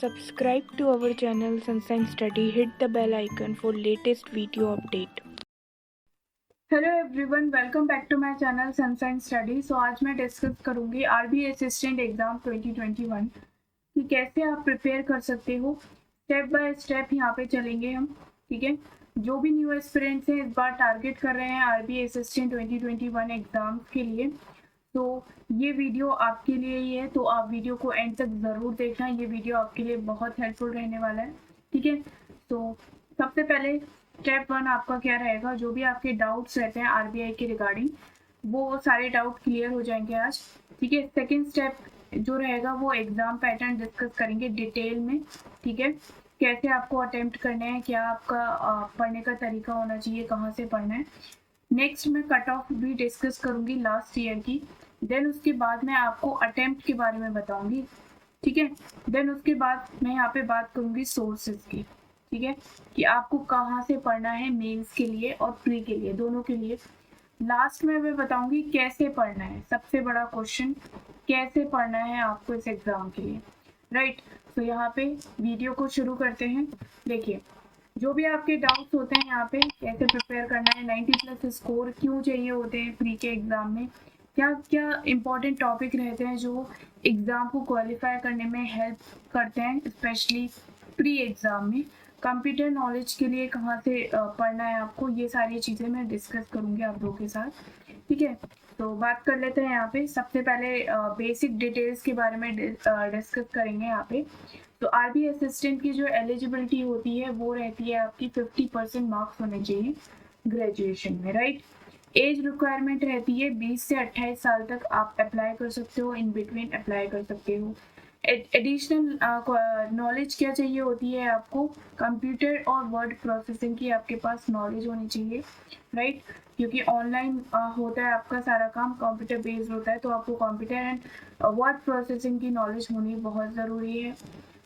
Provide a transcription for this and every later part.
Subscribe to our channel Sunshine Study. Hit the bell icon for latest video update. Hello everyone, welcome back to my channel sunshine study. So आज मैं discuss करूंगी RB assistant exam 2021 कि कैसे आप prepare कर सकते हो। Step by step यहाँ पे चलेंगे हम, ठीक है। जो भी न्यू एस्पिरेंट्स हैं इस बार टारगेट कर रहे हैं आरबी असिस्टेंट 2021 एग्जाम के लिए, तो ये वीडियो आपके लिए ही है, तो आप वीडियो को एंड तक ज़रूर देखना। ये वीडियो आपके लिए बहुत हेल्पफुल रहने वाला है, ठीक है। तो सबसे पहले स्टेप 1 आपका क्या रहेगा, जो भी आपके डाउट्स रहते हैं आरबीआई के रिगार्डिंग, वो सारे डाउट क्लियर हो जाएंगे आज, ठीक है। सेकेंड स्टेप जो रहेगा वो एग्जाम पैटर्न डिस्कस करेंगे डिटेल में, ठीक है। कैसे आपको अटेम्प्ट करने हैं, क्या आपका पढ़ने का तरीका होना चाहिए, कहाँ से पढ़ना है। नेक्स्ट मैं कट ऑफ भी डिस्कस करूंगी लास्ट ईयर की। देन उसके बाद मैं आपको अटेम्प्ट के बारे में बताऊंगी, ठीक है। देन उसके बाद मैं यहाँ पे बात करूंगी सोर्सेज की, ठीक है, कि आपको कहाँ से पढ़ना है मेंस के लिए और प्री के लिए, दोनों के लिए। लास्ट में मैं बताऊंगी कैसे पढ़ना है, सबसे बड़ा क्वेश्चन कैसे पढ़ना है आपको इस एग्जाम के लिए, राइट। तो यहाँ पे वीडियो को शुरू करते हैं। देखिए, जो भी आपके डाउट्स होते हैं यहाँ पे, कैसे प्रिपेयर करना है, 90+ स्कोर क्यों चाहिए होते हैं प्री के एग्जाम में, क्या क्या इम्पोर्टेंट टॉपिक रहते हैं जो एग्जाम को क्वालिफाई करने में हेल्प करते हैं, स्पेशली प्री एग्जाम में। कंप्यूटर नॉलेज के लिए कहाँ से पढ़ना है आपको, ये सारी चीज़ें मैं डिस्कस करूँगी आप लोगों के साथ, ठीक है। तो बात कर लेते हैं यहाँ पे। सबसे पहले बेसिक डिटेल्स के बारे में डिस्कस करेंगे यहाँ पे। तो आरबी असिस्टेंट की जो एलिजिबिलिटी होती है वो रहती है आपकी 50% मार्क्स होने चाहिए ग्रेजुएशन में, राइट। एज रिक्वायरमेंट रहती है 20 से 28 साल तक आप अप्लाई कर सकते हो, इन बिटवीन अप्लाई कर सकते हो। एडिशनल नॉलेज क्या चाहिए होती है आपको, कंप्यूटर और वर्ड प्रोसेसिंग की आपके पास नॉलेज होनी चाहिए, राइट। क्योंकि ऑनलाइन होता है आपका सारा काम, कंप्यूटर बेस्ड होता है, तो आपको कंप्यूटर एंड वर्ड प्रोसेसिंग की नॉलेज होनी बहुत ज़रूरी है।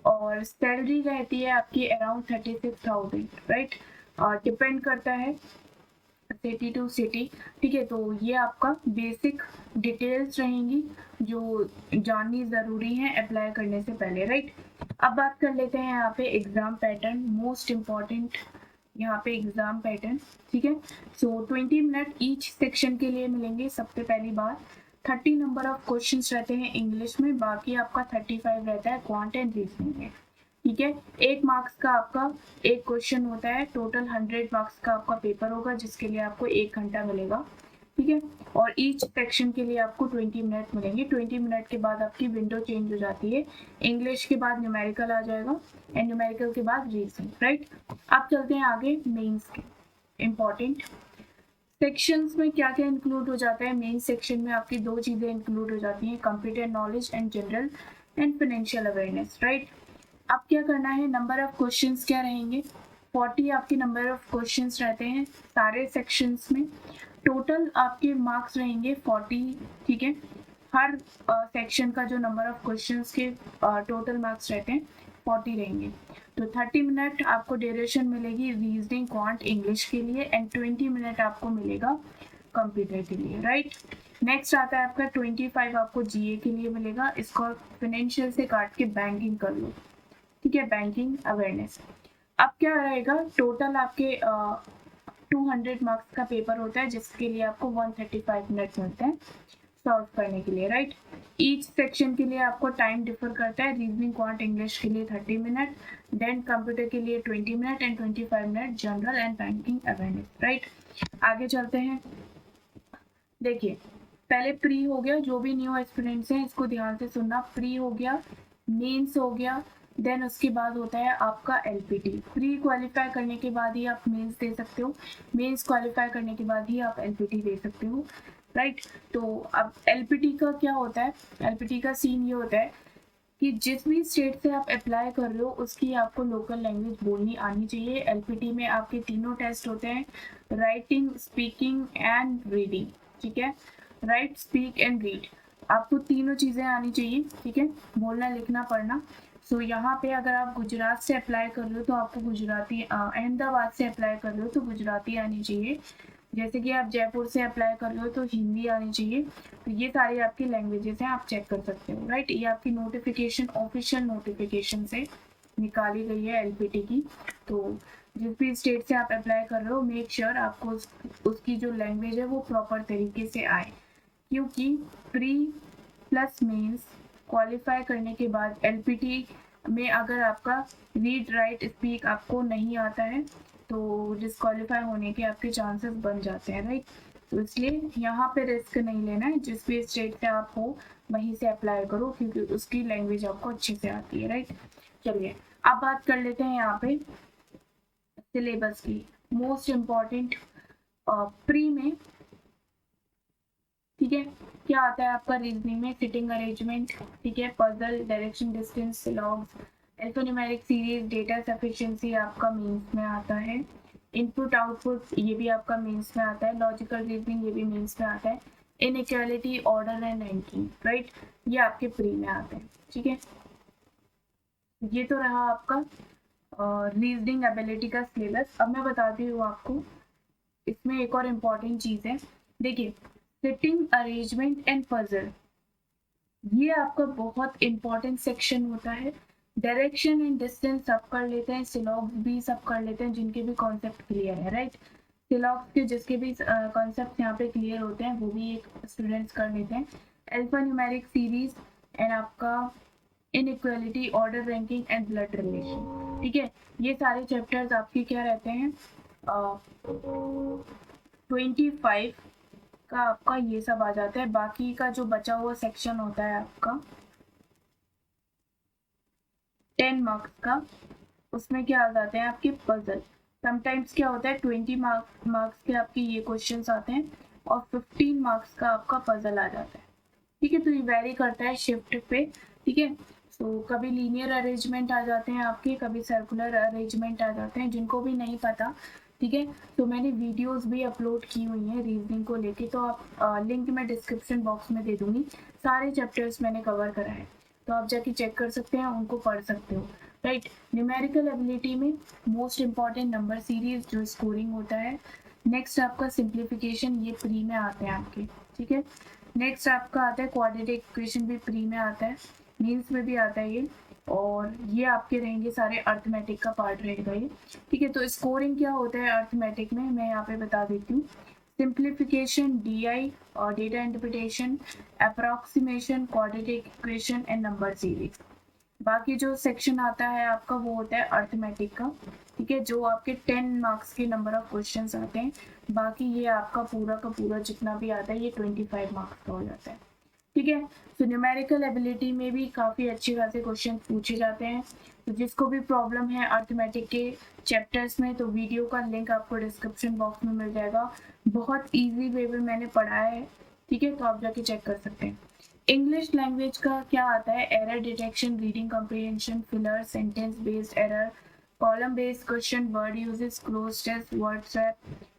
और सैलरी रहती है आपकी अराउंड 36,000, राइट। डिपेंड करता है सिटी टू सिटी, ठीक है। तो ये आपका बेसिक डिटेल्स रहेंगी जो जाननी ज़रूरी है अप्लाई करने से पहले, राइट। अब बात कर लेते हैं यहाँ पे एग्ज़ाम पैटर्न, मोस्ट इम्पॉर्टेंट यहाँ पे एग्ज़ाम पैटर्न, ठीक है। सो 20 मिनट ईच सेक्शन के लिए मिलेंगे। सबसे पहली बात, 30 नंबर ऑफ क्वेश्चंस रहते हैं इंग्लिश में, बाकी आपका 35 रहता है क्वांट एंड रीजनिंग में, ठीक है। 1 मार्क्स का आपका एक क्वेश्चन होता है, टोटल 100 मार्क्स का आपका पेपर होगा जिसके लिए आपको 1 घंटा मिलेगा, ठीक है। और ईच सेक्शन के लिए आपको 20 मिनट मिलेंगे। 20 मिनट के बाद आपकी विंडो चेंज हो जाती है, इंग्लिश के बाद न्यूमेरिकल आ जाएगा एंड न्यूमेरिकल के बाद रीजनिंग, राइट। अब चलते हैं आगे मेंस के इम्पॉर्टेंट सेक्शंस में क्या क्या इंक्लूड हो जाता है। मेन सेक्शन में आपकी 2 चीज़ें इंक्लूड हो जाती हैं, computer knowledge and general and financial awareness, right. अब क्या करना है, नंबर ऑफ क्वेश्चंस क्या रहेंगे, 40 आपके नंबर ऑफ क्वेश्चंस रहते हैं सारे सेक्शंस में। टोटल आपके मार्क्स रहेंगे 40, ठीक है। हर सेक्शन का जो नंबर ऑफ क्वेश्चंस के टोटल मार्क्स रहते हैं 40 रहेंगे। तो 30 मिनट आपको ड्यूरेशन मिलेगी रीजनिंग क्वांट इंग्लिश के लिए एंड 20 मिनट आपको मिलेगा कंप्यूटर के लिए, राइट। नेक्स्ट आता है आपका 25 आपको जीए के लिए मिलेगा। इसको फाइनेंशियल से काट के बैंकिंग कर लो, ठीक है, बैंकिंग अवेयरनेस। अब क्या रहेगा, टोटल आपके 200 मार्क्स का पेपर होता है जिसके लिए आपको 135 मिनट मिलते हैं सॉल्व करने के लिए, राइट। ईच सेक्शन के लिए आपको टाइम डिफर करता है, रीजनिंग क्वांट इंग्लिश के लिए 30 मिनट, देन कंप्यूटर के लिए 20 minute and 25 minute general and banking awareness, right. आगे चलते हैं। देखिए, पहले प्री हो गया, जो भी न्यू एस्पिरेंट्स हैं इसको ध्यान से सुनना, प्री हो गया, मेंस हो गया, देन उसके बाद होता है आपका एलपीटी। प्री क्वालिफाई करने के बाद ही आप मेंस दे सकते हो, मेंस क्वालिफाई करने के बाद ही आप एलपीटी दे सकते हो, राइट। तो अब एलपीटी का क्या होता है, एलपीटी का सीन ये होता है कि जिस भी स्टेट से आप अप्लाई कर रहे हो उसकी आपको लोकल लैंग्वेज बोलनी आनी चाहिए। एलपीटी में आपके तीनों टेस्ट होते हैं, राइटिंग, स्पीकिंग एंड रीडिंग, ठीक है। राइट, स्पीक एंड रीड, आपको तीनों चीज़ें आनी चाहिए, ठीक है, बोलना, लिखना, पढ़ना। सो यहाँ पे अगर आप गुजरात से अप्लाई कर रहे हो तो आपको गुजराती, अहमदाबाद से अप्लाई कर रहे हो तो गुजराती आनी चाहिए, जैसे कि आप जयपुर से अप्लाई कर रहे हो तो हिंदी आनी चाहिए। तो ये सारी आपकी लैंग्वेजेस हैं, आप चेक कर सकते हो, राइट। ये आपकी नोटिफिकेशन ऑफिशियल नोटिफिकेशन से निकाली गई है एलपीटी की। तो जिस भी स्टेट से आप अप्लाई कर रहे हो, मेक श्योर आपको उसकी जो लैंग्वेज है वो प्रॉपर तरीके से आए, क्योंकि प्री प्लस मेंस क्वालिफाई करने के बाद एलपीटी में अगर आपका रीड राइट स्पीक आपको नहीं आता है तो डिस्क्वालीफाई होने के आपके चांसेस बन जाते हैं, राइट। तो इसलिए यहाँ पे रिस्क नहीं लेना है, जिस भी स्टेट से आप हो वहीं से अप्लाई करो, क्योंकि उसकी लैंग्वेज आपको अच्छे से आती है, राइट। चलिए अब बात कर लेते हैं यहाँ पे सिलेबस की। मोस्ट इम्पॉर्टेंट प्री में, ठीक है, क्या आता है आपका रीजनिंग में? सिटिंग अरेंजमेंट, ठीक है, puzzle, direction, distance, logs, alphanumeric series, data sufficiency आपका मेंस में आता है। इनपुट आउटपुट ये भी आपका मेंस में आता है। लॉजिकल रीजनिंग ये भी मेंस में आता है। Inequality, order and ranking, right, ये आपके प्री में आते हैं, ठीक है। ये तो रहा आपका रीजनिंग एबिलिटी का सिलेबस। अब मैं बताती हूँ आपको, इसमें एक और इम्पॉर्टेंट चीज है। देखिए, सिटिंग अरेंजमेंट एंड पजल, ये आपका बहुत इम्पोर्टेंट सेक्शन होता है। डायरेक्शन एंड डिस्टेंस सब कर लेते हैं, सिलॉग्स भी सब कर लेते हैं जिनके भी कॉन्सेप्ट क्लियर है, राइट। सिलॉग्स के जिसके भी कॉन्सेप्ट यहाँ पे क्लियर होते हैं वो भी एक स्टूडेंट्स कर लेते हैं। अल्फा न्यूमेरिक सीरीज एंड आपका inequality, order, ranking and blood relation, ठीक है। ये सारे चैप्टर्स आपके क्या रहते हैं? 25 का आपका ये सब आ जाता है। बाकी का जो बचा हुआ सेक्शन होता है आपका 10 मार्क्स का, उसमें क्या आ जाते हैं आपके पजल। समटाइम्स क्या होता है 20 मार्क्स के आपके ये क्वेश्चंस आते हैं और 15 मार्क्स का आपका पजल आ जाता है, ठीक है। तो ये वेरी करता है शिफ्ट पे, ठीक है। तो कभी लीनियर अरेंजमेंट आ जाते हैं आपके, कभी सर्कुलर अरेंजमेंट आ जाते हैं, जिनको भी नहीं पता, ठीक है, तो मैंने वीडियोस भी अपलोड की हुई हैं रीजनिंग को लेके, तो आप लिंक मैं डिस्क्रिप्शन बॉक्स में दे दूंगी। सारे चैप्टर्स मैंने कवर करा है, तो आप जाके चेक कर सकते हैं, उनको पढ़ सकते हो, राइट। न्यूमेरिकल एबिलिटी में मोस्ट इंपॉर्टेंट नंबर सीरीज जो स्कोरिंग होता है। नेक्स्ट आपका सिंप्लीफिकेशन, ये प्री में आते हैं आपके, ठीक है। नेक्स्ट आपका आता है क्वाड्रेटिक इक्वेशन, भी प्री में आता है, मेंस में भी आता है ये, और ये आपके रहेंगे सारे अर्थमेटिक का पार्ट रहेगा ये, ठीक है। तो स्कोरिंग क्या होता है अर्थमेटिक में, मैं यहाँ पे बता देती हूँ। सिंप्लीफिकेशन, डीआई और data interpretation, approximation, quadratic equation and number series. बाकी जो सेक्शन आता है आपका वो होता है अर्थमेटिक का, ठीक है, जो आपके 10 मार्क्स के नंबर ऑफ क्वेश्चंस आते हैं। बाकी ये आपका पूरा का पूरा जितना भी आता है ये 25 मार्क्स का हो जाता है, ठीक है। तो न्यूमेरिकल एबिलिटी में भी काफ़ी अच्छे खासे क्वेश्चन पूछे जाते हैं। तो जिसको भी प्रॉब्लम है अर्थमेटिक के चैप्टर्स में, तो वीडियो का लिंक आपको डिस्क्रिप्शन बॉक्स में मिल जाएगा। बहुत ईजी वे में मैंने पढ़ाया है, ठीक है, तो आप जाके चेक कर सकते हैं। इंग्लिश लैंग्वेज का क्या आता है? Error detection, reading comprehension, filler, sentence based error, column based question, word usage, cloze test, WhatsApp,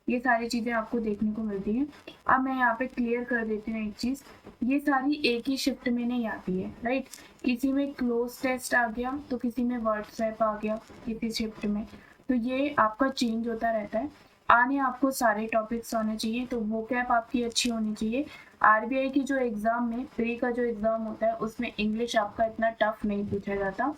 ये सारी चीज़ें आपको देखने को मिलती हैं। अब मैं यहाँ पे क्लियर कर देती हूँ एक चीज़, ये सारी एक ही शिफ्ट में नहीं आती है, राइट। किसी में क्लोज टेस्ट आ गया तो किसी में व्हाट्सएप आ गया किसी शिफ्ट में, तो ये आपका चेंज होता रहता है। आने आपको सारे टॉपिक्स आने चाहिए, तो वो कैप आपकी अच्छी होनी चाहिए। आरबीआई की जो एग्ज़ाम में प्री का जो एग्ज़ाम होता है उसमें इंग्लिश आपका इतना टफ नहीं पूछा जाता,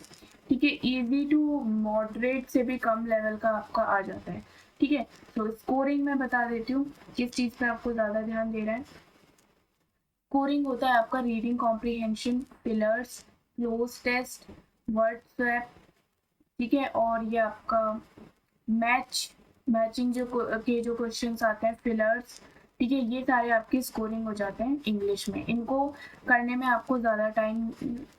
ठीक है। इजी टू मॉडरेट से भी कम लेवल का आपका आ जाता है, ठीक है। तो स्कोरिंग में बता देती हूँ किस चीज़ पे आपको ज़्यादा ध्यान देना है। स्कोरिंग होता है आपका reading comprehension, fillers, cloze test, word swap, ठीक है, और ये आपका मैचिंग जो क्वेश्चंस आते हैं, फिलर्स, ठीक है, ये सारे आपकी स्कोरिंग हो जाते हैं इंग्लिश में। इनको करने में आपको ज़्यादा टाइम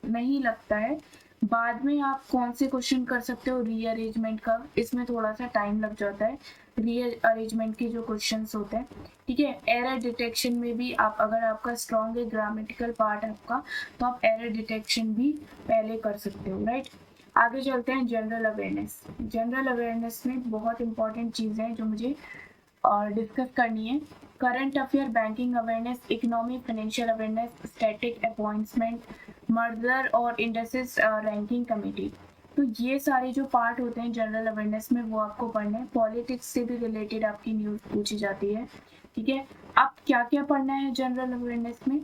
नहीं लगता है। बाद में आप कौन से क्वेश्चन कर सकते हो रीअरेंजमेंट का, इसमें थोड़ा सा टाइम लग जाता है, रीअरेंजमेंट के जो क्वेश्चंस होते हैं, ठीक है। एरर डिटेक्शन में भी आप, अगर आपका स्ट्रॉन्ग है ग्रामेटिकल पार्ट आपका, तो आप एरर डिटेक्शन भी पहले कर सकते हो, राइट। आगे चलते हैं जनरल अवेयरनेस। जनरल अवेयरनेस में बहुत इंपॉर्टेंट चीज़ें हैं जो मुझे डिस्कस करनी है। Current affair, banking awareness, economic financial awareness, static appointment, merger और इंडस्ट्रीज रैंकिंग कमेटी, तो ये सारे जो पार्ट होते हैं जनरल अवेयरनेस में वो आपको पढ़ना है। पॉलिटिक्स से भी रिलेटेड आपकी न्यूज़ पूछी जाती है, ठीक है। अब क्या क्या पढ़ना है जनरल अवेयरनेस में,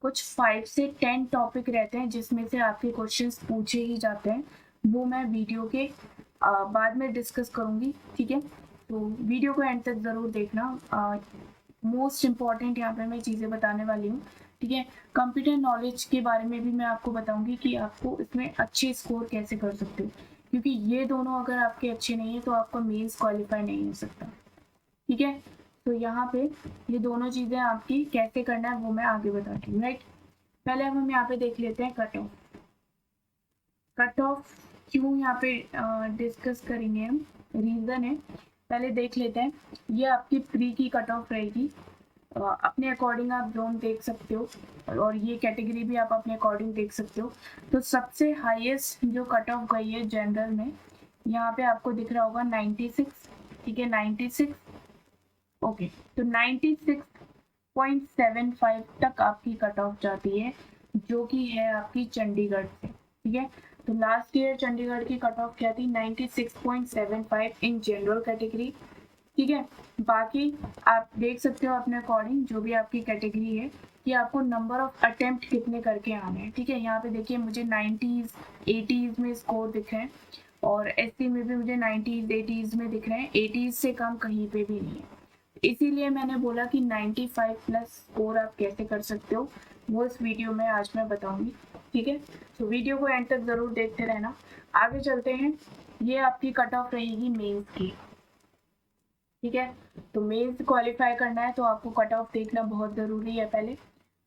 कुछ 5 से 10 टॉपिक रहते हैं जिसमें से आपके क्वेश्चंस पूछे ही जाते हैं। वो मैं वीडियो के बाद में डिस्कस करूँगी, ठीक है। तो वीडियो को एंड तक ज़रूर देखना। मोस्ट इम्पॉर्टेंट यहाँ पे मैं चीज़ें बताने वाली हूँ, ठीक है। कंप्यूटर नॉलेज के बारे में भी मैं आपको बताऊँगी कि आपको इसमें अच्छे स्कोर कैसे कर सकते हो, क्योंकि ये दोनों अगर आपके अच्छे नहीं है तो आपका मेंस क्वालिफाई नहीं हो सकता, ठीक है। तो यहाँ पे ये दोनों चीज़ें आपकी कैसे करना है वो मैं आगे बताती हूँ, राइट। पहले अब हम यहाँ पे देख लेते हैं कट ऑफ। कट ऑफ क्यों यहाँ पे डिस्कस करेंगे हम, रीज़न है, पहले देख लेते हैं। ये आपकी प्री की कट ऑफ रहेगी, अपने अकॉर्डिंग आप जोन देख सकते हो और ये कैटेगरी भी आप अपने अकॉर्डिंग देख सकते हो। तो सबसे हाईएस्ट जो कट ऑफ गई है जनरल में, यहाँ पे आपको दिख रहा होगा 96, ठीक है, 96, ओके। तो 96.75 तक आपकी कट ऑफ जाती है, जो कि है आपकी चंडीगढ़ से, ठीक है। तो लास्ट ईयर चंडीगढ़ की कट ऑफ क्या थी, 96.75 इन जनरल कैटेगरी, ठीक है। बाकी आप देख सकते हो अपने अकॉर्डिंग जो भी आपकी कैटेगरी है कि आपको नंबर ऑफ अटेम्प्ट कितने करके आने हैं, ठीक है। यहाँ पे देखिए मुझे 90s 80s में स्कोर दिख रहे हैं और एससी में भी मुझे 90s 80s में दिख रहे हैं, 80s से कम कहीं पे भी नहीं है। इसीलिए मैंने बोला कि 95 प्लस स्कोर आप कैसे कर सकते हो वो इस वीडियो में आज मैं बताऊंगी, ठीक है। तो वीडियो को एंड तक ज़रूर देखते रहना। आगे चलते हैं, ये आपकी कट ऑफ रहेगी मेंस की, ठीक है। तो मेंस क्वालिफाई करना है तो आपको कट ऑफ देखना बहुत ज़रूरी है पहले।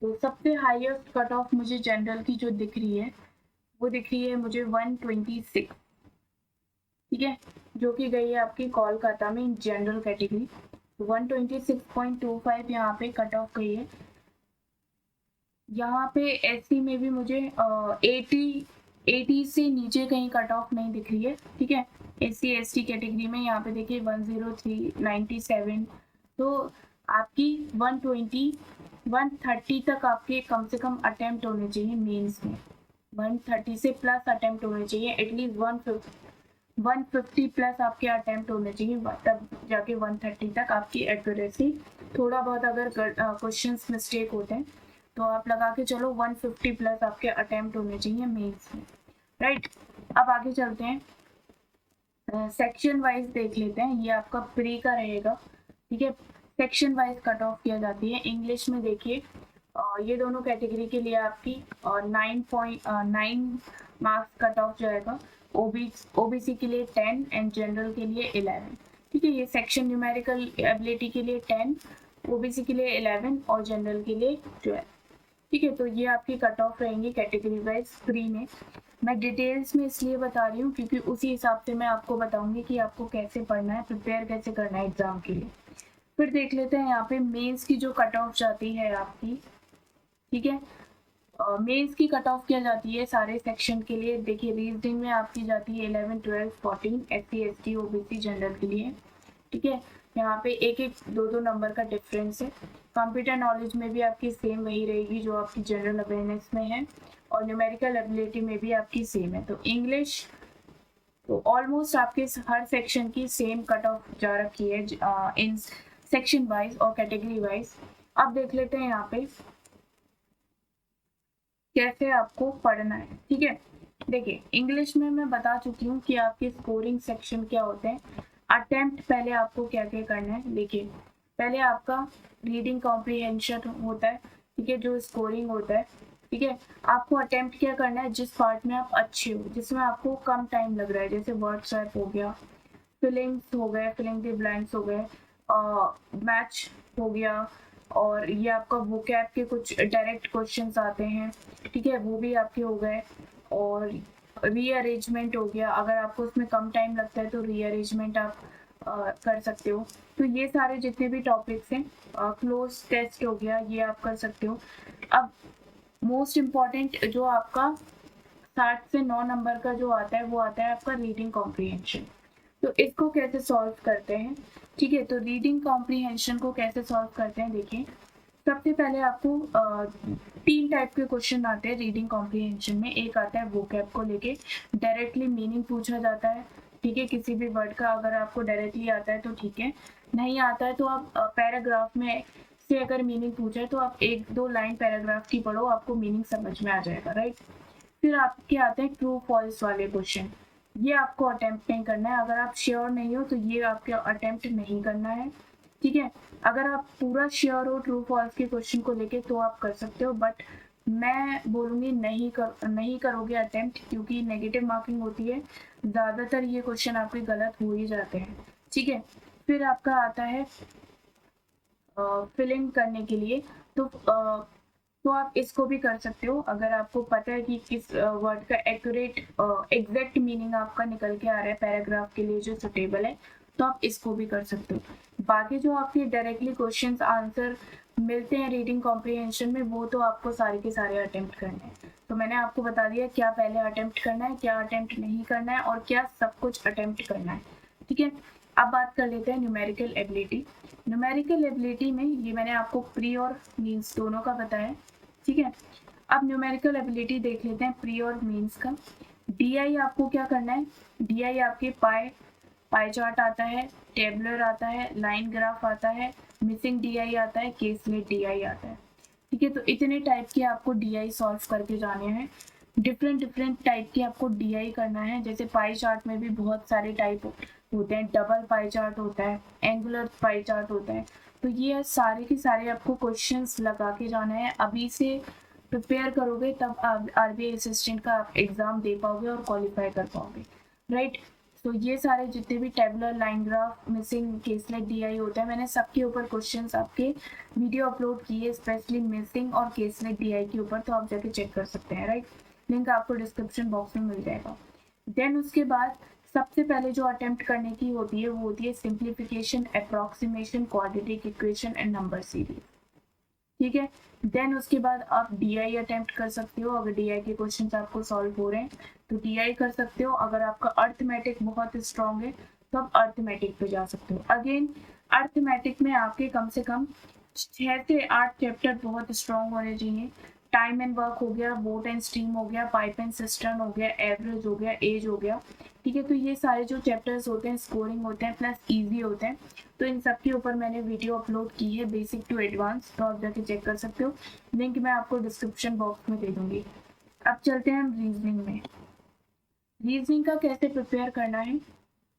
तो सबसे हाईएस्ट कट ऑफ मुझे जनरल की जो दिख रही है वो दिख रही है मुझे 126, ठीक है, जो कि गई है आपकी कोलकाता में जनरल कैटेगरी। 126.25 यहाँ पे कट ऑफ गई है। यहाँ पे एससी में भी मुझे 80 से नीचे कहीं कट ऑफ नहीं दिख रही है, ठीक है। एससी एसटी कैटेगरी में यहाँ पे देखिए 103, 97, तो आपकी 120 130 तक आपके कम से कम अटेम्प्ट होने चाहिए मेंस में, 130 से प्लस अटेम्प्ट होने चाहिए, एटलीस्ट 150 प्लस आपके अटेम्प्ट होने चाहिए, तब जाके 130 तक आपकी एक्यूरेसी। थोड़ा बहुत अगर क्वेश्चंस मिस्टेक होते हैं तो आप लगा के चलो 150 प्लस आपके अटेम्प्ट होने चाहिए मेंस में, राइट। अब आगे चलते हैं, सेक्शन वाइज देख लेते हैं। ये आपका प्री का रहेगा, ठीक है। सेक्शन वाइज कट ऑफ किया जाती है। इंग्लिश में देखिए ये दोनों कैटेगरी के लिए आपकी 9.9 मार्क्स कट ऑफ जाएगा। ओबीसी के लिए 10 एंड जनरल के लिए 11, ठीक है। ये सेक्शन न्यूमेरिकल एबिलिटी के लिए 10, ओबीसी के लिए 11 और जनरल के लिए 12, ठीक है। तो ये आपकी कट ऑफ रहेंगी कैटेगरी वाइज प्री में। मैं डिटेल्स में इसलिए बता रही हूँ क्योंकि उसी हिसाब से मैं आपको बताऊंगी कि आपको कैसे पढ़ना है, प्रिपेयर कैसे करना है एग्जाम के लिए। फिर देख लेते हैं यहाँ पे मेंस की जो कट ऑफ जाती है आपकी, ठीक है। मेंस की कट ऑफ क्या जाती है सारे सेक्शन के लिए, देखिए रीजनिंग में आपकी जाती है 11, 12, 14 एससी एसटी ओबीसी जनरल के लिए, ठीक है। यहाँ पे एक एक दो नंबर का डिफरेंस है। कंप्यूटर नॉलेज में भी आपकी सेम वही रहेगी जो आपकी जनरल अवेयरनेस में है और न्यूमेरिकल एबिलिटी में भी आपकी सेम है। तो इंग्लिश तो ऑलमोस्ट आपके हर सेक्शन की सेम कट ऑफ जा रखी है इन सेक्शन वाइज और कैटेगरी वाइज। अब देख लेते हैं यहाँ पे कैसे आपको पढ़ना है, ठीक है। देखिए इंग्लिश में मैं बता चुकी हूँ कि आपके स्कोरिंग सेक्शन क्या होते हैं। अटेम्प्ट पहले आपको क्या क्या करना है, देखिए पहले आपका रीडिंग कॉम्प्रिहेंशन होता है, ठीक है, जो स्कोरिंग होता है, ठीक है। आपको अटेम्प्ट क्या करना है, जिस पार्ट में आप अच्छे हो, जिसमें आपको कम टाइम लग रहा है, जैसे वर्ड स्वैप हो गया, फिलिंग्स हो गए, फिलिंग द ब्लैंक्स हो गए, मैच हो गया, और ये आपका वोकैब के कुछ डायरेक्ट क्वेश्चंस आते हैं, ठीक है, वो भी आपके हो गए। और रीअरेंजमेंट हो गया, अगर आपको उसमें कम टाइम लगता है तो रीअरेंजमेंट आप कर सकते हो। तो ये सारे जितने भी टॉपिक्स हैं, क्लोज टेस्ट हो गया, ये आप कर सकते हो। अब मोस्ट इम्पॉर्टेंट जो आपका 7 से 9 नंबर का जो आता है वो आता है आपका रीडिंग कॉम्प्रिहेंशन। तो इसको कैसे सॉल्व करते हैं, ठीक है। तो रीडिंग कॉम्प्रिहेंशन को कैसे सॉल्व करते हैं, देखिए सबसे पहले आपको 3 टाइप के क्वेश्चन आते हैं रीडिंग कॉम्प्रिहेंशन में। एक आता है वोकैब को लेके, डायरेक्टली मीनिंग पूछा जाता है, ठीक है, किसी भी वर्ड का अगर आपको डायरेक्टली आता है तो ठीक है, नहीं आता है तो आप पैराग्राफ में से अगर मीनिंग पूछा है तो आप 1-2 लाइन पैराग्राफ की पढ़ो, आपको मीनिंग समझ में आ जाएगा, राइट। फिर आपके आते हैं ट्रू फॉल्स वाले क्वेश्चन, ये आपको अटेम्प्ट नहीं करना है। अगर आप श्योर नहीं हो तो ये आपके अटेम्प्ट नहीं करना है, ठीक है। अगर आप पूरा श्योर हो ट्रू फॉल्स के क्वेश्चन को लेके तो आप कर सकते हो, बट मैं बोलूँगी नहीं करोगे अटेम्प्ट, क्योंकि नेगेटिव मार्किंग होती है, ज़्यादातर ये क्वेश्चन आपके गलत हो ही जाते हैं, ठीक है। फिर आपका आता है फिलिंग करने के लिए, तो आप इसको भी कर सकते हो। अगर आपको पता है कि किस वर्ड का एग्जैक्ट मीनिंग आपका निकल के आ रहा है पैराग्राफ के लिए जो सुटेबल है, तो आप इसको भी कर सकते हो। बाकी जो आपके डायरेक्टली क्वेश्चंस आंसर मिलते हैं रीडिंग कॉम्प्रिहेंशन में, वो तो आपको सारे के सारे अटेम्प्ट करने हैं। तो मैंने आपको बता दिया क्या पहले अटेम्प्ट करना है, क्या अटेम्प्ट नहीं करना है, और क्या सब कुछ अटेम्प्ट करना है, ठीक है। अब बात कर लेते हैं न्यूमेरिकल एबिलिटी। न्यूमेरिकल एबिलिटी में ये मैंने आपको प्री और मीन्स दोनों का बताया, ठीक है। अब न्यूमेरिकल एबिलिटी देख लेते हैं प्री और मीन्स का। डीआई आपको क्या करना है, डीआई आपके पाई चार्ट आता है, टेबलर आता है, लाइन ग्राफ आता है, मिसिंग डीआई आता है, केसलेट डीआई आता है, ठीक है। तो इतने टाइप के आपको डीआई सॉल्व करके जाने हैं। डिफरेंट टाइप के आपको डीआई करना है। जैसे पाई चार्ट में भी बहुत सारे टाइप होते हैं, डबल पाई चार्ट होता है, एंगुलर पाई चार्ट होता है। तो ये सारे के सारे आपको क्वेश्चंस लगा के जाना है। अभी से प्रिपेयर करोगे तब आप आरबीआई असिस्टेंट का आप एग्जाम दे पाओगे और क्वालिफाई कर पाओगे, राइट। तो ये सारे जितने भी tabular, line graph, missing, caselet DI होता है, मैंने सबके ऊपर क्वेश्चंस आपके वीडियो अपलोड किए, स्पेशली मिसिंग और केसलेट डीआई के ऊपर, तो आप जाके चेक कर सकते हैं, राइट। लिंक आपको डिस्क्रिप्शन बॉक्स में मिल जाएगा। देन उसके बाद सबसे पहले जो अटेम्प्ट करने की होती है वो होती है simplification, approximation, quadratic equation and number series, ठीक है। देन उसके बाद आप डीआई अटेम्प्ट कर सकते हो। अगर डीआई के क्वेश्चंस आपको सॉल्व हो रहे हैं तो डीआई कर सकते हो। अगर आपका अर्थमेटिक बहुत स्ट्रांग है तो आप अर्थमेटिक पे जा सकते हो। अगेन अर्थमेटिक में आपके कम से कम 6 से 8 चैप्टर बहुत स्ट्रांग होने चाहिए। टाइम एंड वर्क हो गया, बोट एंड स्ट्रीम हो गया, पाइप एंड सिस्टर्न हो गया, एवरेज हो गया, एज हो गया, ठीक है। तो ये सारे जो चैप्टर्स होते हैं स्कोरिंग होते हैं प्लस इजी होते हैं। तो इन सब के ऊपर मैंने वीडियो अपलोड की है, बेसिक टू एडवांस, तो आप जाके चेक कर सकते हो। लिंक मैं आपको डिस्क्रिप्शन बॉक्स में दे दूंगी। अब चलते हैं हम रीजनिंग में। रीजनिंग का कैसे प्रिपेयर करना है,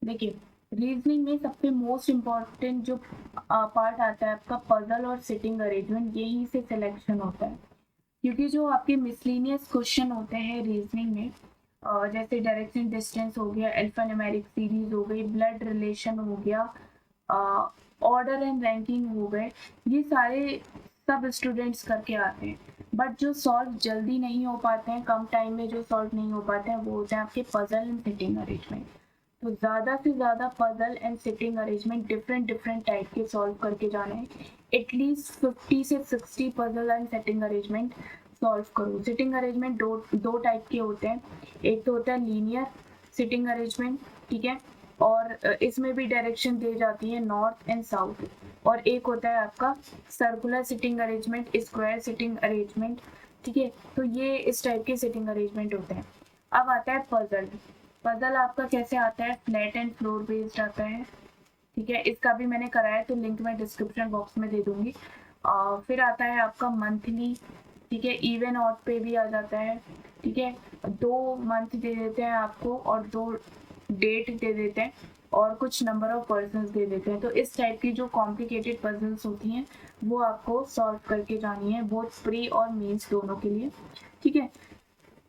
देखिए रीजनिंग में सबसे मोस्ट इम्पॉर्टेंट जो पार्ट आता है आपका पजल और सिटिंग अरेंजमेंट, यही से सिलेक्शन होता है। क्योंकि जो आपके मिसलिनियस क्वेश्चन होते हैं रीजनिंग में, जैसे डायरेक्शन डिस्टेंस हो गया, अल्फान्यूमेरिक सीरीज हो गई, ब्लड रिलेशन हो गया, ऑर्डर एंड रैंकिंग हो गए, ये सारे सब स्टूडेंट्स करके आते हैं। बट जो सॉल्व जल्दी नहीं हो पाते हैं, कम टाइम में जो सॉल्व नहीं हो पाते हैं, वो होते हैं आपके पजल एंड सिटिंग अरेंजमेंट। तो ज़्यादा से ज़्यादा puzzle and sitting arrangement different type के सॉल्व करके जाने हैं। एटलीस्ट 50 से 60 puzzle and sitting arrangement solve करो। सिटिंग अरेंजमेंट दो टाइप के होते हैं। एक तो होता है लीनियर सिटिंग अरेंजमेंट, ठीक है, और इसमें भी डायरेक्शन दी जाती है नॉर्थ एंड साउथ। और एक होता है आपका circular sitting arrangement, square sitting arrangement, ठीक है। तो ये इस टाइप के सिटिंग अरेंजमेंट होते हैं। अब आता है पजल। पजल आपका कैसे आता है, फ्लैट एंड फ्लोर बेस्ड आता है, ठीक है। इसका भी मैंने कराया, तो लिंक मैं डिस्क्रिप्शन बॉक्स में दे दूंगी। फिर आता है आपका मंथली, ठीक है, इवन ऑड पे भी आ जाता है, ठीक है। 2 मंथ दे देते हैं आपको और 2 डेट दे देते हैं और कुछ नंबर ऑफ पर्सन्स दे देते हैं। तो इस टाइप की जो कॉम्प्लिकेटेड पजल्स होती हैं वो आपको सॉल्व करके जानी है, बोथ प्री और मीन्स दोनों के लिए, ठीक है।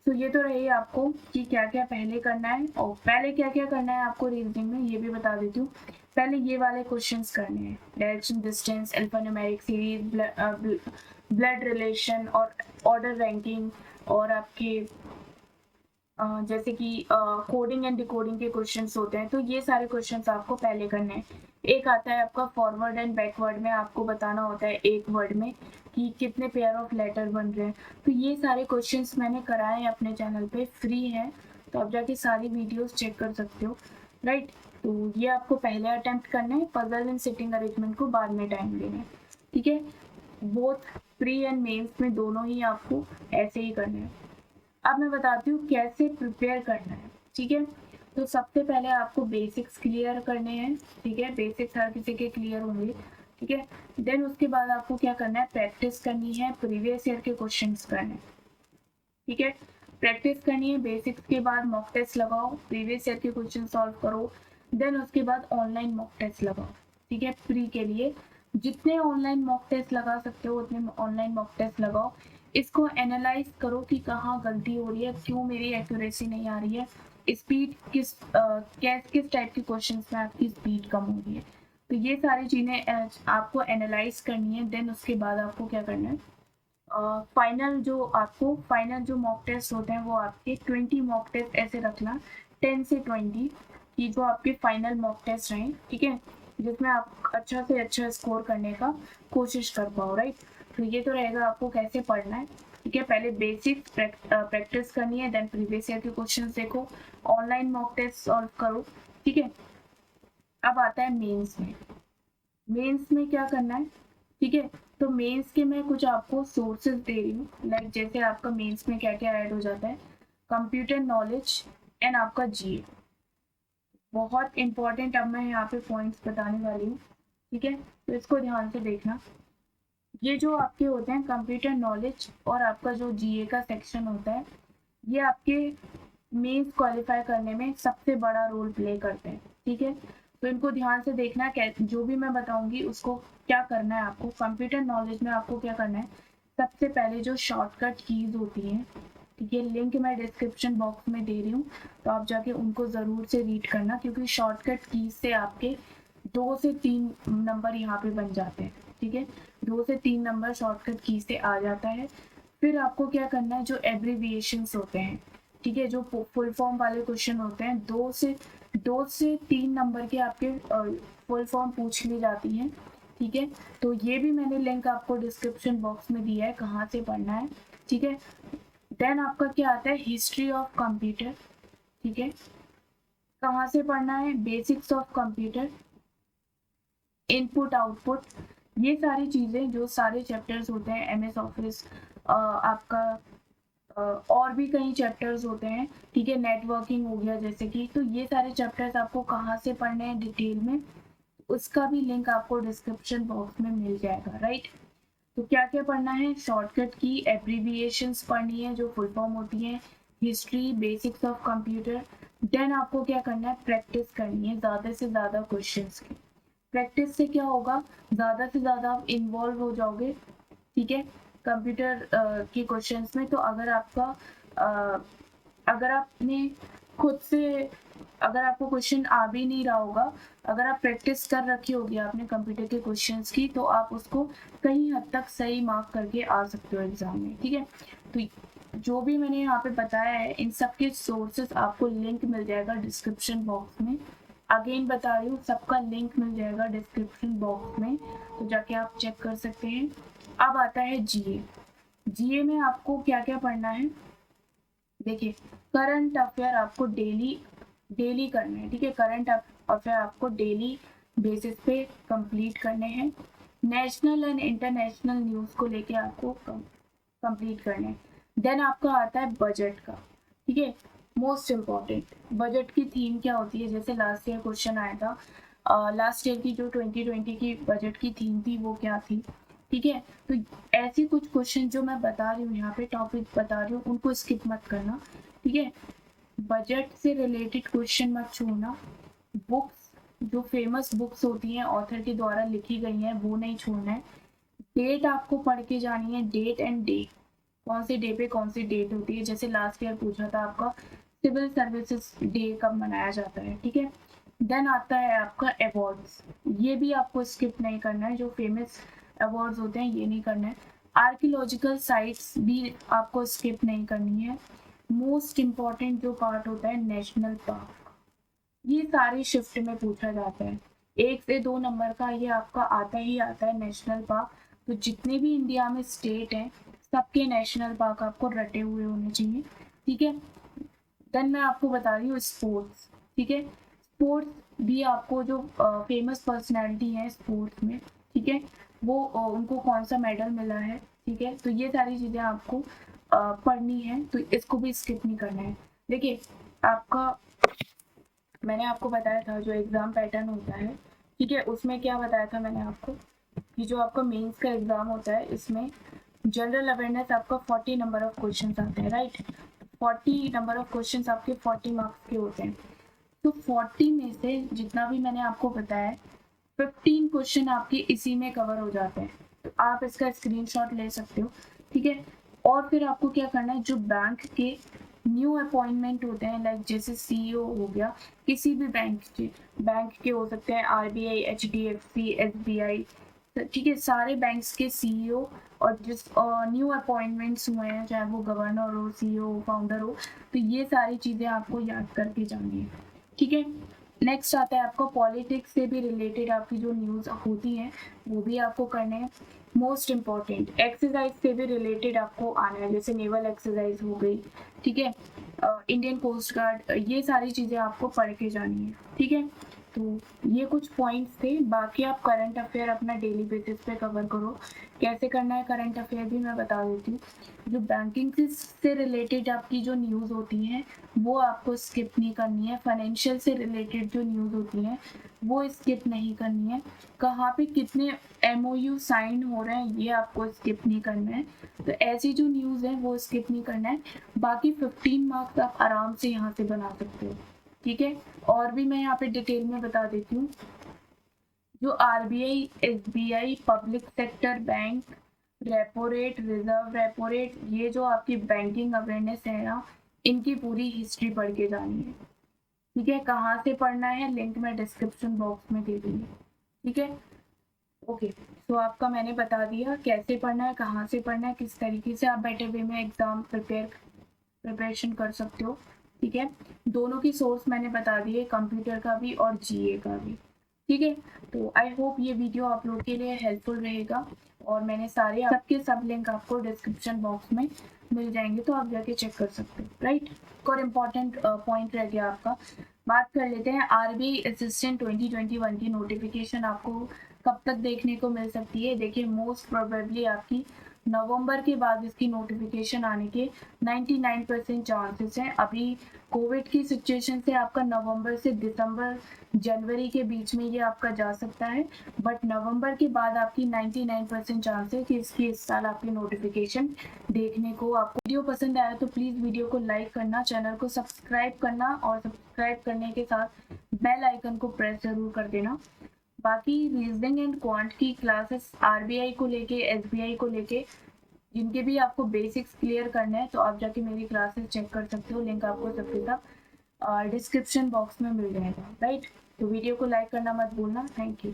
तो ये तो रही आपको कि क्या क्या पहले करना है, और पहले क्या क्या करना है आपको रीजनिंग में ये भी बता देती हूँ। पहले ये वाले क्वेश्चंस करने हैं, direction distance, alphanumeric series, blood relation और ऑर्डर रैंकिंग, और आपके जैसे कि कोडिंग एंड डिकोडिंग के क्वेश्चंस होते हैं। तो ये सारे क्वेश्चंस आपको पहले करने हैं। एक आता है आपका फॉरवर्ड एंड बैकवर्ड में, आपको बताना होता है एक वर्ड में कि कितने पेयर ऑफ लेटर बन रहे हैं। तो ये सारे क्वेश्चंस मैंने कराए हैं अपने चैनल पे, फ्री है, तो आप जाके सारी वीडियोस चेक कर सकते हो, राइट। तो ये आपको पहले अटेम्प्ट करना है, पजल एंड सिटिंग अरेंजमेंट को बाद में टाइम देना है, ठीक है। बोथ प्री एंड मेंस में दोनों ही आपको ऐसे ही करना है। अब मैं बताती हूँ कैसे प्रिपेयर करना है, ठीक है। तो सबसे पहले आपको बेसिक्स क्लियर करने हैं, ठीक है, बेसिक्स हर किसी के क्लियर होंगे, ठीक है। देन उसके बाद आपको क्या करना है, प्रैक्टिस करनी है, प्रीवियस ईयर के क्वेश्चंस करने हैं, ठीक है। प्रैक्टिस करनी है, बेसिक्स के बाद मॉक टेस्ट लगाओ, प्रीवियस ईयर के क्वेश्चन सॉल्व करो, देन उसके बाद ऑनलाइन मॉक टेस्ट लगाओ, ठीक है। प्री के लिए जितने ऑनलाइन मॉक टेस्ट लगा सकते हो उतने ऑनलाइन मॉक टेस्ट लगाओ। इसको एनालाइज करो कि कहाँ गलती हो रही है, क्यों मेरी एक्यूरेसी नहीं आ रही है, स्पीड किस टाइप के क्वेश्चंस में आपकी स्पीड कम हो रही है। तो ये सारी चीज़ें आपको एनालाइज करनी है। देन उसके बाद आपको क्या करना है, फाइनल जो मॉक टेस्ट होते हैं वो आपके 20 मॉक टेस्ट ऐसे रखना, 10 से 20 की जो आपके फाइनल मॉक टेस्ट रहें, ठीक है, जिसमें आप अच्छा से अच्छा स्कोर करने का कोशिश कर पाओ, राइट। तो ये तो रहेगा आपको कैसे पढ़ना है, ठीक है। पहले बेसिक प्रैक्टिस करनी है, देन प्रीवियस ईयर के क्वेश्चंस देखो, ऑनलाइन मॉक टेस्ट सॉल्व करो, ठीक है। अब आता है मेंस में। मेंस में क्या करना है, ठीक है। तो मेंस के मैं कुछ आपको सोर्सेज दे रही हूँ, लाइक जैसे आपका मेंस में क्या क्या ऐड हो जाता है, कंप्यूटर नॉलेज एंड आपका जीए, बहुत इंपॉर्टेंट। अब मैं यहाँ पे पॉइंट्स बताने वाली हूँ, ठीक है, तो इसको ध्यान से देखना। ये जो आपके होते हैं कंप्यूटर नॉलेज और आपका जो जीए का सेक्शन होता है, ये आपके मेंस क्वालिफाई करने में सबसे बड़ा रोल प्ले करते हैं, ठीक है। तो इनको ध्यान से देखना, जो भी मैं बताऊंगी उसको क्या करना है आपको। कंप्यूटर नॉलेज में आपको क्या करना है, सबसे पहले जो शॉर्टकट कीज होती हैं, ठीक है, लिंक मैं डिस्क्रिप्शन बॉक्स में दे रही हूँ, तो आप जाके उनको ज़रूर से रीड करना, क्योंकि शॉर्टकट कीज से आपके 2 से 3 नंबर यहाँ पे बन जाते हैं, ठीक है। 2 से 3 नंबर शॉर्टकट की से आ जाता है। फिर आपको क्या करना है, जो एब्रीविएशंस होते हैं, ठीक है, जो फुल फॉर्म वाले क्वेश्चन होते हैं, 2 से 3 नंबर के आपके फुल फॉर्म पूछ ली जाती हैं, ठीक है। तो ये भी मैंने लिंक आपको डिस्क्रिप्शन बॉक्स में दिया है, कहाँ से पढ़ना है, ठीक है। देन आपका क्या आता है, हिस्ट्री ऑफ कंप्यूटर, ठीक है, कहाँ से पढ़ना है, basics of computer, input output, ये सारी चीज़ें जो सारे चैप्टर्स होते हैं एमएस ऑफिस, आपका और भी कई चैप्टर्स होते हैं, ठीक है, नेटवर्किंग हो गया जैसे कि, तो ये सारे चैप्टर्स आपको कहाँ से पढ़ने हैं डिटेल में, उसका भी लिंक आपको डिस्क्रिप्शन बॉक्स में मिल जाएगा, राइट। तो क्या क्या पढ़ना है, शॉर्टकट की, एब्रीविएशंस पढ़नी है जो फुल फॉर्म होती है, history, basics of computer. Then आपको क्या करना है, प्रैक्टिस करनी है ज़्यादा से ज़्यादा क्वेश्चंस की। प्रैक्टिस से क्या होगा, ज़्यादा से ज़्यादा आप इन्वॉल्व हो जाओगे, ठीक है, कंप्यूटर के क्वेश्चंस में। तो अगर आपने खुद से, अगर आपको क्वेश्चन आ भी नहीं रहा होगा, अगर आप प्रैक्टिस कर रखी होगी आपने कंप्यूटर के क्वेश्चंस की, तो आप उसको कहीं हद तक सही मार्क करके आ सकते हो एग्जाम में, ठीक है। तो जो भी मैंने यहाँ पे बताया है, इन सब के सोर्सेस आपको लिंक मिल जाएगा डिस्क्रिप्शन बॉक्स में। अगेन बता रही हूँ, सबका लिंक मिल जाएगा डिस्क्रिप्शन बॉक्स में, तो जाके आप चेक कर सकते हैं। अब आता है जीए। जीए में आपको क्या क्या पढ़ना है, देखिए, करंट अफेयर आपको डेली करना है, ठीक है, करंट अफेयर आपको डेली बेसिस पे कंप्लीट करने हैं। नेशनल एंड इंटरनेशनल न्यूज़ को लेके आपको कंप्लीट करना है। देन आपका आता है बजट का, ठीक है, मोस्ट इम्पॉर्टेंट। बजट की थीम क्या होती है, जैसे लास्ट ईयर क्वेश्चन आया था, लास्ट ईयर की जो 2020 की बजट की थीम थी वो क्या थी, ठीक है। तो ऐसे कुछ क्वेश्चन जो मैं बता रही हूँ यहाँ पे, टॉपिक बता रही हूँ, उनको स्किप मत करना, ठीक है। बजट से रिलेटेड क्वेश्चन मत छोड़ना। बुक्स, जो फेमस बुक्स होती हैं ऑथर के द्वारा लिखी गई हैं, वो नहीं छोड़ना है। डेट आपको पढ़ के जानी है, डेट एंड डे, कौन से डे पे कौन सी डेट होती है। जैसे लास्ट ईयर पूछा था आपका सिविल सर्विसेज डे कब मनाया जाता है, ठीक है। देन आता है आपका अवार्ड्स, ये भी आपको स्किप नहीं करना है, जो फेमस अवार्ड्स होते हैं ये नहीं करना है। आर्कियोलॉजिकल साइट्स भी आपको स्किप नहीं करनी है। मोस्ट इम्पॉर्टेंट जो पार्ट होता है, नेशनल पार्क, ये सारी शिफ्ट में पूछा जाता है, 1 से 2 नंबर का ये आपका आता ही आता है नेशनल पार्क। तो जितने भी इंडिया में स्टेट हैं, सबके नेशनल पार्क आपको रटे हुए होने चाहिए, ठीक है। देन मैं आपको बता रही हूँ स्पोर्ट्स, ठीक है, स्पोर्ट्स भी आपको जो फेमस पर्सनैलिटी है स्पोर्ट्स में, ठीक है, वो उनको कौन सा मेडल मिला है, ठीक है। तो ये सारी चीज़ें आपको पढ़नी है, तो इसको भी स्किप नहीं करना है। देखिए आपका, मैंने आपको बताया था जो एग्ज़ाम पैटर्न होता है, ठीक है, उसमें क्या बताया था मैंने आपको कि जो आपका मेंस का एग्ज़ाम होता है इसमें जनरल अवेयरनेस आपका 40 नंबर ऑफ क्वेश्चन आते हैं, राइट। 40 नंबर ऑफ क्वेश्चन आपके 40 मार्क्स के होते हैं। तो 40 में से जितना भी मैंने आपको बताया 15 क्वेश्चन आपके इसी में कवर हो जाते हैं। तो आप इसका स्क्रीनशॉट ले सकते हो, ठीक है। और फिर आपको क्या करना है, जो बैंक के न्यू अपॉइंटमेंट होते हैं, लाइक जैसे सीईओ हो गया, किसी भी बैंक के हो सकते हैं, आरबीआई, एचडीएफसी, एसबीआई, ठीक है, सारे बैंक्स के सीईओ और जिस न्यू अपॉइंटमेंट्स हुए हैं, चाहे वो गवर्नर हो, सीईओ हो, फाउंडर हो, तो ये सारी चीज़ें आपको याद करके जानी है, ठीक है। नेक्स्ट आता है आपको पॉलिटिक्स से भी रिलेटेड आपकी जो न्यूज़ होती हैं वो भी आपको करने हैं। मोस्ट इम्पॉर्टेंट एक्सरसाइज से भी रिलेटेड आपको आना है, जैसे नेवल एक्सरसाइज हो गई, ठीक है, इंडियन कोस्ट गार्ड, ये सारी चीज़ें आपको पढ़ के जानी है, ठीक है। तो ये कुछ पॉइंट्स थे। बाकी आप करंट अफेयर अपना डेली बेसिस पे कवर करो। कैसे करना है करंट अफेयर भी मैं बता देती हूँ। जो बैंकिंग से रिलेटेड आपकी जो न्यूज़ होती हैं वो आपको स्किप नहीं करनी है। फाइनेंशियल से रिलेटेड जो न्यूज़ होती हैं वो स्किप नहीं करनी है। कहाँ पे कितने MOU साइन हो रहे हैं ये आपको स्किप नहीं करना है। तो ऐसी जो न्यूज़ है वो स्किप नहीं करना है। बाकी 15 मार्क्स आप आराम से यहाँ से बना सकते हो, ठीक है। और भी मैं यहाँ पे डिटेल में बता देती हूँ। जो RBI, SBI, public sector bank, repo rate, reserve repo rate, ये जो आपकी बैंकिंग अवेयरनेस है ना, इनकी पूरी हिस्ट्री पढ़ के जानी है, ठीक है। कहाँ से पढ़ना है लिंक मैं डिस्क्रिप्शन बॉक्स में दे दूँगी, ठीक है। ओके, तो आपका मैंने बता दिया कैसे पढ़ना है, कहाँ से पढ़ना है, किस तरीके से आप बेटर वे में एग्ज़ाम प्रिपरेशन कर सकते हो, ठीक है। दोनों की सोर्स मैंने बता दिए, कंप्यूटर का भी और GA का भी, ठीक है। तो आई होप ये वीडियो आप लोग के लिए हेल्पफुल रहेगा और मैंने सारे सबके सब लिंक आपको डिस्क्रिप्शन बॉक्स में मिल जाएंगे, तो आप जाके चेक कर सकते हो, राइट। और इम्पॉर्टेंट पॉइंट रह गया आपका, बात कर लेते हैं RBI असिस्टेंट 2021 की नोटिफिकेशन आपको कब तक देखने को मिल सकती है। देखिए मोस्ट प्रोबेबली आपकी नवंबर के बाद इसकी नोटिफिकेशन आने के 99% चांसेस हैं। अभी कोविड की सिचुएशन से आपका नवंबर से दिसंबर जनवरी के बीच में ये आपका जा सकता है, बट नवंबर के बाद आपकी 99% चांस है कि इसकी इस साल आपकी नोटिफिकेशन देखने को। आपको वीडियो पसंद आया तो प्लीज़ वीडियो को लाइक करना, चैनल को सब्सक्राइब करना और सब्सक्राइब करने के साथ बेल आइकन को प्रेस जरूर कर देना। बाकी रीजनिंग एंड क्वांट की क्लासेस RBI को लेके, SBI को लेके, जिनके भी आपको बेसिक्स क्लियर करना है तो आप जाके मेरी क्लासेस चेक कर सकते हो। लिंक आपको सबके सब डिस्क्रिप्शन बॉक्स में मिल जाएगा, राइट। तो वीडियो को लाइक करना मत भूलना। Thank you.